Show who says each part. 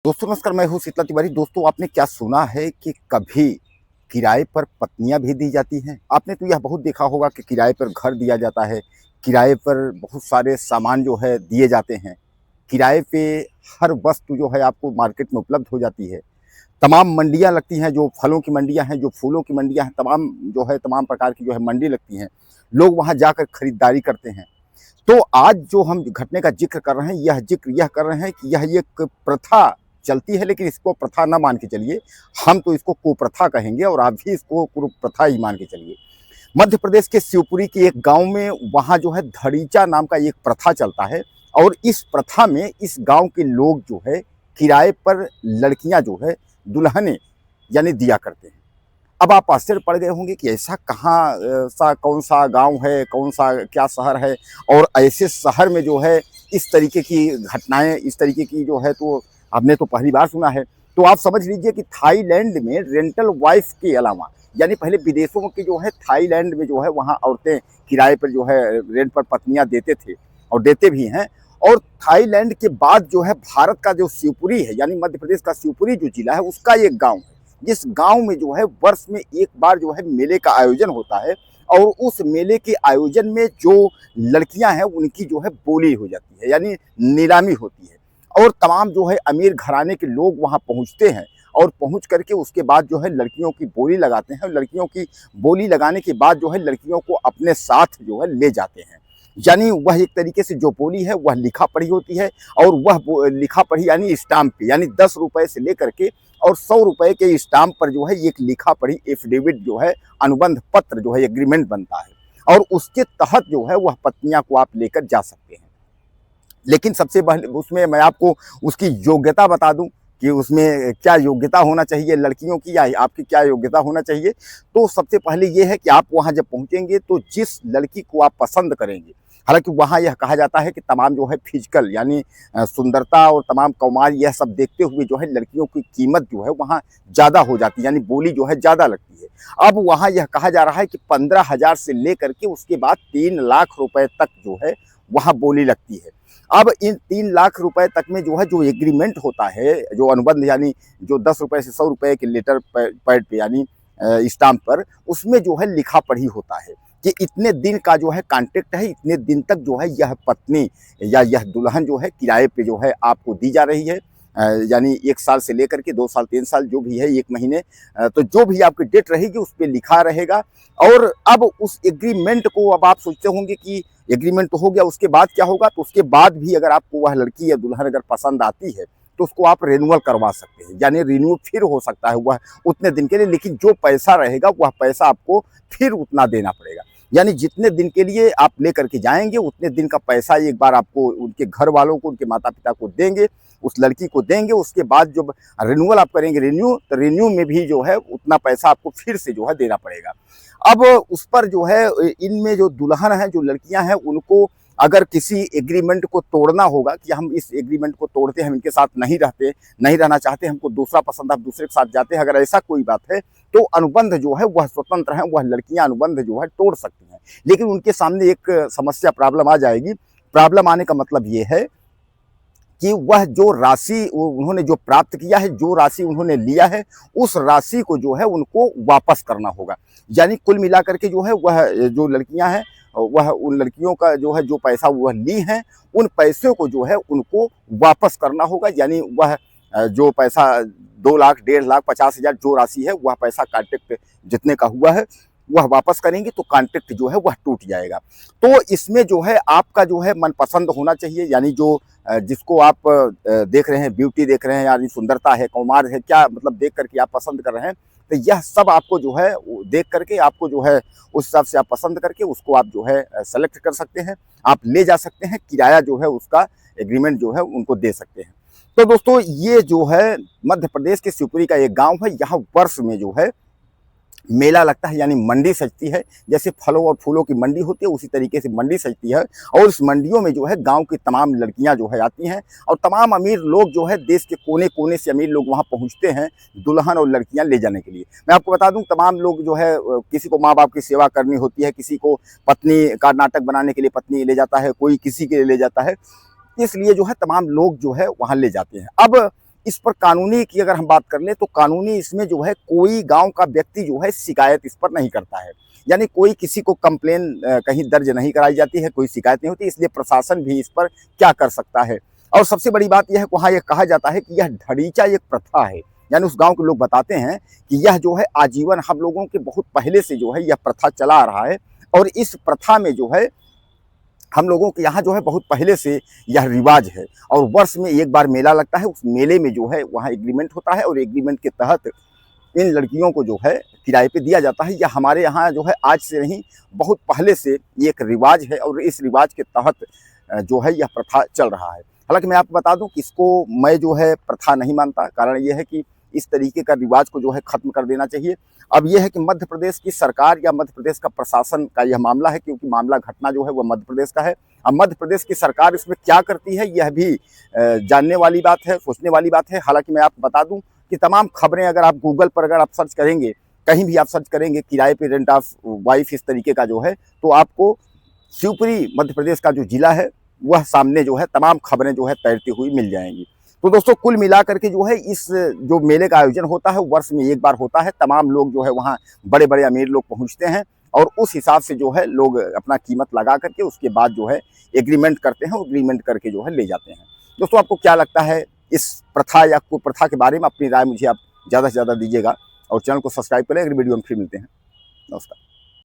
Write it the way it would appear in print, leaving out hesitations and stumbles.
Speaker 1: दोस्तों नमस्कार, मैं हूँ शीतला तिवारी। दोस्तों आपने क्या सुना है कि कभी किराए पर पत्नियां भी दी जाती हैं? आपने तो यह बहुत देखा होगा कि किराए पर घर दिया जाता है, किराए पर बहुत सारे सामान जो है दिए जाते हैं, किराए पे हर वस्तु जो है आपको मार्केट में उपलब्ध हो जाती है। तमाम मंडियाँ लगती हैं, जो फलों की मंडियाँ हैं, जो फूलों की मंडियाँ हैं, तमाम जो है तमाम प्रकार की जो है मंडी लगती हैं। लोग वहाँ जाकर खरीदारी करते हैं। तो आज जो हम घटने का ज़िक्र कर रहे हैं, यह ज़िक्र यह कर रहे हैं कि यह एक प्रथा चलती है, लेकिन इसको प्रथा ना मान के चलिए, हम तो इसको कुप्रथा कहेंगे और आप भी इसको कुप्रथा ही मान के चलिए। मध्य प्रदेश के शिवपुरी के एक गाँव में वहाँ जो है धड़ीचा नाम का एक प्रथा चलता है और इस प्रथा में इस गाँव के लोग जो है किराए पर लड़कियाँ जो है दुल्हनें यानी दिया करते हैं। अब आप आश्चर्य पड़ गए होंगे कि ऐसा कहाँ सा कौन सा गांव है, कौन सा क्या शहर है और ऐसे शहर में जो है इस तरीके की घटनाएं, इस तरीके की जो है तो हमने तो पहली बार सुना है। तो आप समझ लीजिए कि थाईलैंड में रेंटल वाइफ के अलावा यानी पहले विदेशों की जो है थाईलैंड में जो है वहाँ औरतें किराए पर जो है रेंट पर पत्नियाँ देते थे और देते भी हैं। और थाईलैंड के बाद जो है भारत का जो शिवपुरी है यानी मध्य प्रदेश का शिवपुरी जो जिला है उसका एक गाँव है, जिस गांव में जो है वर्ष में एक बार जो है मेले का आयोजन होता है और उस मेले के आयोजन में जो लड़कियां हैं उनकी जो है बोली हो जाती है यानी नीलामी होती है और तमाम जो है अमीर घराने के लोग वहां पहुंचते हैं और पहुंच करके उसके बाद जो है लड़कियों की बोली लगाते हैं और लड़कियों की बोली लगाने के बाद जो है लड़कियों को अपने साथ जो है ले जाते हैं। यानी वह एक तरीके से जो बोली है वह लिखा पढ़ी होती है और वह लिखा पढ़ी यानी स्टाम्प पे यानी 10 रुपए से लेकर के और 100 रुपए के स्टाम्प पर जो है एक लिखा पढ़ी एफिडेविट जो है अनुबंध पत्र जो है एग्रीमेंट बनता है और उसके तहत जो है वह पत्नियां को आप लेकर जा सकते हैं। लेकिन सबसे पहले उसमें मैं आपको उसकी योग्यता बता दूं कि उसमें क्या योग्यता होना चाहिए लड़कियों की या आपकी क्या योग्यता होना चाहिए। तो सबसे पहले ये है कि आप वहाँ जब पहुँचेंगे तो जिस लड़की को आप पसंद करेंगे, हालांकि वहाँ यह कहा जाता है कि तमाम जो है फिजिकल यानी सुंदरता और तमाम कौमार यह सब देखते हुए जो है लड़कियों की कीमत जो है वहाँ ज़्यादा हो जाती है यानी बोली जो है ज़्यादा लगती है। अब वहाँ यह कहा जा रहा है कि 15,000 से लेकर के उसके बाद 3 लाख रुपए तक जो है वहाँ बोली लगती है। अब इन 3 लाख रुपए तक में जो है जो एग्रीमेंट होता है, जो अनुबंध यानी जो 10 रुपए से 100 रुपए के लेटर पैड पे यानी स्टाम्प पर उसमें जो है लिखा पढ़ी होता है कि इतने दिन का जो है कॉन्ट्रैक्ट है, इतने दिन तक जो है यह पत्नी या यह दुल्हन जो है किराए पे जो है आपको दी जा रही है। यानी 1 साल से लेकर के 2 साल 3 साल जो भी है 1 महीने, तो जो भी आपकी डेट रहेगी उस पे लिखा रहेगा। और अब उस एग्रीमेंट को अब आप सोचते होंगे कि एग्रीमेंट तो हो गया, उसके बाद क्या होगा? तो उसके बाद भी अगर आपको वह लड़की या दुल्हन अगर पसंद आती है तो उसको आप रिन्यूअल करवा सकते हैं यानी रिन्यू फिर हो सकता है वह उतने दिन के लिए, लेकिन जो पैसा रहेगा वह पैसा आपको फिर उतना देना पड़ेगा। यानी जितने दिन के लिए आप लेकर के जाएंगे उतने दिन का पैसा एक बार आपको उनके घर वालों को, उनके माता पिता को देंगे, उस लड़की को देंगे। उसके बाद जब रिन्यूअल आप करेंगे रिन्यू, तो रिन्यू में भी जो है उतना पैसा आपको फिर से जो है देना पड़ेगा। अब उस पर जो है इनमें जो दुल्हन है, जो लड़कियां हैं, उनको अगर किसी एग्रीमेंट को तोड़ना होगा कि हम इस एग्रीमेंट को तोड़ते हैं, हम इनके साथ नहीं रहते, नहीं रहना चाहते, हमको दूसरा पसंद, आप दूसरे के साथ जाते हैं, अगर ऐसा कोई बात है तो अनुबंध जो है वह स्वतंत्र है, वह लड़कियां अनुबंध जो है तोड़ सकती हैं। लेकिन उनके सामने एक समस्या, प्रॉब्लम आ जाएगी। प्रॉब्लम आने का मतलब ये है कि वह जो राशि उन्होंने जो प्राप्त किया है, जो राशि उन्होंने लिया है, उस राशि को जो है उनको वापस करना होगा। यानी कुल मिलाकर के जो है वह जो लड़कियां हैं वह उन लड़कियों का जो है जो पैसा वह ली हैं उन पैसों को जो है उनको वापस करना होगा। यानी वह जो पैसा 2 लाख, 1.5 लाख, 50,000 जो राशि है वह पैसा कॉन्ट्रैक्ट जितने का हुआ है वह वापस करेंगे तो कॉन्ट्रैक्ट जो है वह टूट जाएगा। तो इसमें जो है आपका जो है मनपसंद होना चाहिए, यानी जो जिसको आप देख रहे हैं, ब्यूटी देख रहे हैं, यानी सुंदरता है, कौमार है, क्या मतलब देख करके आप पसंद कर रहे हैं, तो यह सब आपको जो है देख करके आपको जो है उस हिसाब से आप पसंद करके उसको आप जो है सेलेक्ट कर सकते हैं, आप ले जा सकते हैं, किराया जो है उसका एग्रीमेंट जो है उनको दे सकते हैं। तो दोस्तों ये जो है मध्य प्रदेश के शिवपुरी का एक गाँव है, यहाँ वर्ष में जो है मेला लगता है यानी मंडी सजती है। जैसे फलों और फूलों की मंडी होती है उसी तरीके से मंडी सजती है और इस मंडियों में जो है गांव की तमाम लड़कियां जो है आती हैं और तमाम अमीर लोग जो है देश के कोने कोने से अमीर लोग वहां पहुंचते हैं दुल्हन और लड़कियां ले जाने के लिए। मैं आपको बता दूं तमाम लोग जो है किसी को माँ बाप की सेवा करनी होती है, किसी को पत्नी का नाटक बनाने के लिए पत्नी ले जाता है, कोई किसी के लिए ले जाता है, इसलिए जो है तमाम लोग जो है वहाँ ले जाते हैं। अब इस पर कानूनी की अगर हम बात कर लें तो कानूनी इसमें जो है कोई गांव का व्यक्ति जो है शिकायत इस पर नहीं करता है, यानी कोई किसी को कंप्लेन कहीं दर्ज नहीं कराई जाती है, कोई शिकायत नहीं होती, इसलिए प्रशासन भी इस पर क्या कर सकता है। और सबसे बड़ी बात यह है, वहाँ यह कहा जाता है कि यह ढड़ीचा एक प्रथा है, यानी उस गांव के लोग बताते हैं कि यह जो है आजीवन हम लोगों के बहुत पहले से जो है यह प्रथा चला आ रहा है, और इस प्रथा में जो है हम लोगों के यहाँ जो है बहुत पहले से यह रिवाज है, और वर्ष में एक बार मेला लगता है, उस मेले में जो है वहाँ एग्रीमेंट होता है, और एग्रीमेंट के तहत इन लड़कियों को जो है किराए पे दिया जाता है। यह हमारे यहाँ जो है आज से नहीं, बहुत पहले से ये एक रिवाज है, और इस रिवाज के तहत जो है यह प्रथा चल रहा है। हालांकि मैं आपको बता दूं कि इसको मैं जो है प्रथा नहीं मानता, कारण ये है कि इस तरीके का रिवाज को जो है खत्म कर देना चाहिए। अब यह है कि मध्य प्रदेश की सरकार या मध्य प्रदेश का प्रशासन का यह मामला है, क्योंकि मामला घटना जो है वह मध्य प्रदेश का है। अब मध्य प्रदेश की सरकार इसमें क्या करती है यह भी जानने वाली बात है, सोचने वाली बात है। हालांकि मैं आपको बता दूं कि तमाम खबरें अगर आप गूगल पर अगर आप सर्च करेंगे, कहीं भी आप सर्च करेंगे किराए पे रेंट ऑफ वाइफ इस तरीके का जो है, तो आपको शिवपुरी मध्य प्रदेश का जो जिला है वह सामने जो है तमाम खबरें जो है तैरती हुई मिल जाएंगी। तो दोस्तों कुल मिलाकर के जो है इस जो मेले का आयोजन होता है वर्ष में एक बार होता है, तमाम लोग जो है वहाँ बड़े बड़े अमीर लोग पहुँचते हैं, और उस हिसाब से जो है लोग अपना कीमत लगा करके उसके बाद जो है एग्रीमेंट करते हैं, एग्रीमेंट करके जो है ले जाते हैं। दोस्तों आपको क्या लगता है इस प्रथा या कुप्रथा के बारे में? अपनी राय मुझे आप ज़्यादा से ज़्यादा दीजिएगा, और चैनल को सब्सक्राइब करें। अगली वीडियो में फिर मिलते हैं। नमस्कार।